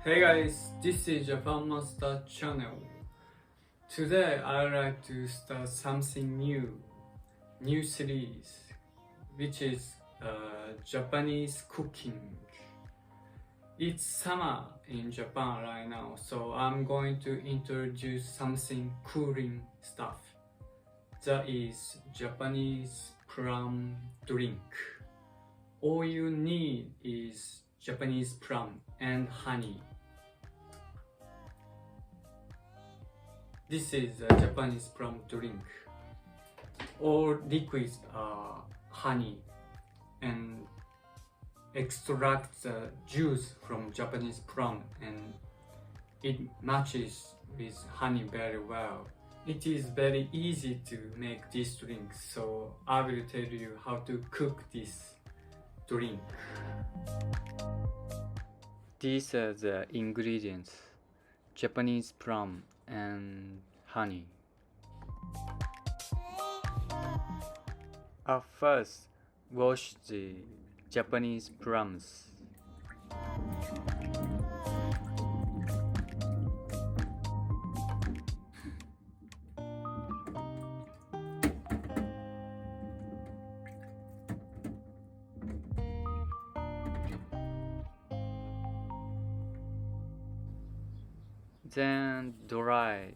Hey guys, this is Japan Master channel. Today I'd like to start something new series, which is Japanese cooking. It's summer in Japan right now, so I'm going to introduce something cooling stuff. That is Japanese plum drink. All you need is Japanese plum and honey. This is a Japanese plum drink. All liquids are honey and extract the juice from Japanese plum, and it matches with honey very well. It is very easy to make this drink, so I will tell you how to cook this drink. These are the ingredients: Japanese plum and honey. At first, wash the Japanese plums. Then dry.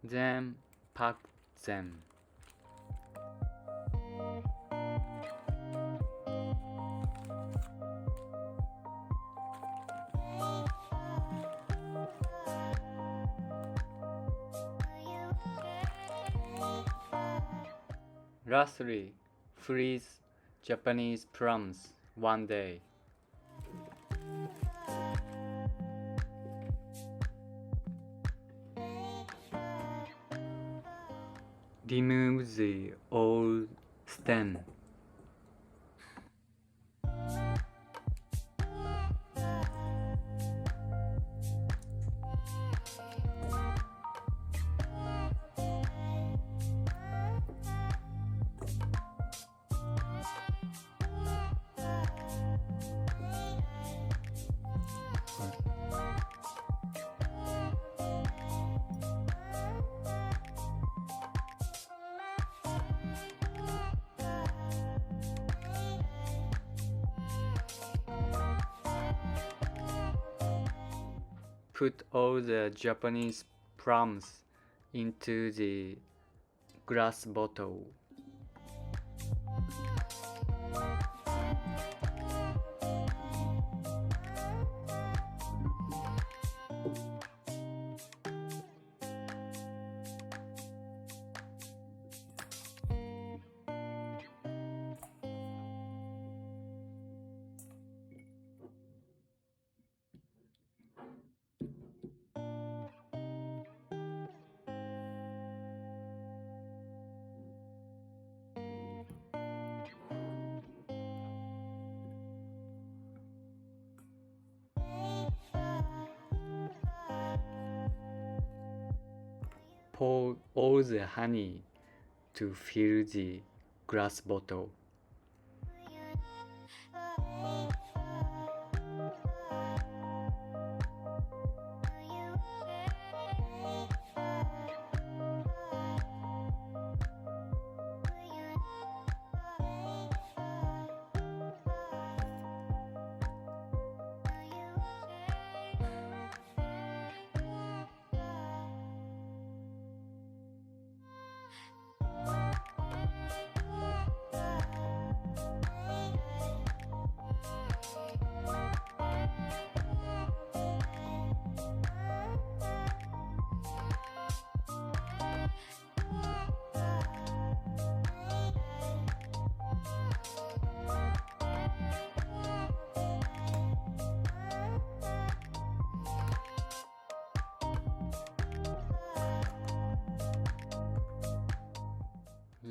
Then pack them. Lastly, freeze Japanese plums 1 day. Remove the old stem. Put all the Japanese plums into the glass bottle. Pour all the honey to fill the glass bottle.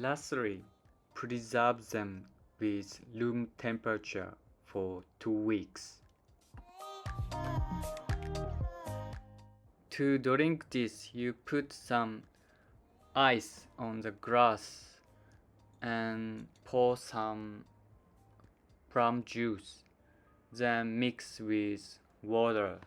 Lastly, preserve them with room temperature for 2 weeks. To drink this, you put some ice on the glass and pour some plum juice, then mix with water.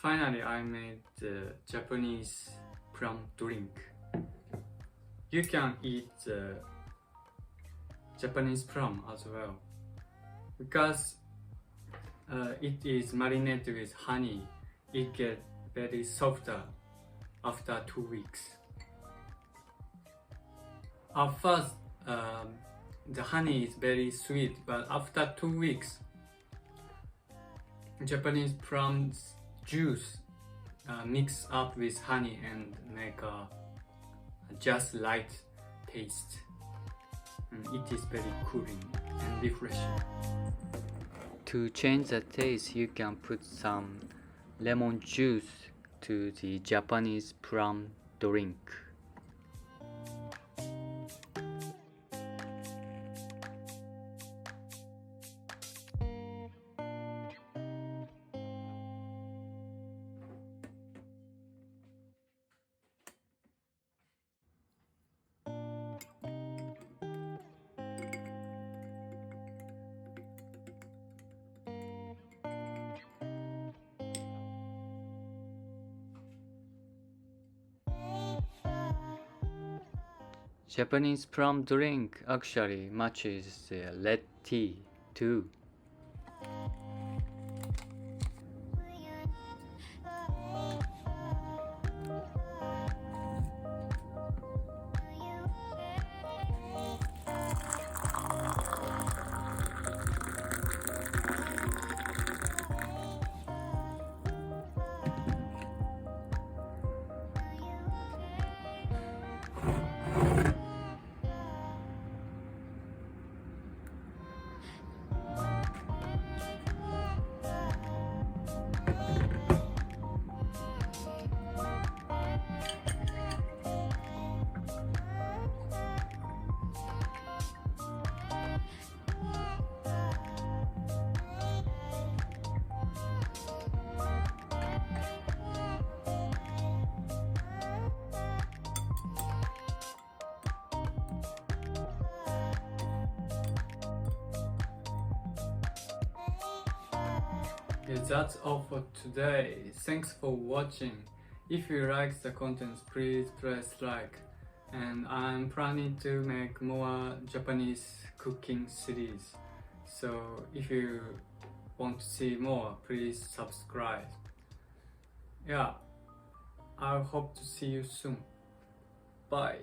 Finally, I made the Japanese plum drink. You can eat the Japanese plum as well. Because it is marinated with honey, it gets very softer after 2 weeks. At first, the honey is very sweet, but after 2 weeks, Japanese plum juice mix up with honey and make a just light taste. And it is very cooling and refreshing. To change the taste, you can put some lemon juice to the Japanese plum drink. Japanese plum drink actually matches the red tea too. Okay, that's all for today. Thanks for watching. If you like the content, please press like. And I'm planning to make more Japanese cooking series. So if you want to see more, please subscribe. Yeah, I hope to see you soon. Bye.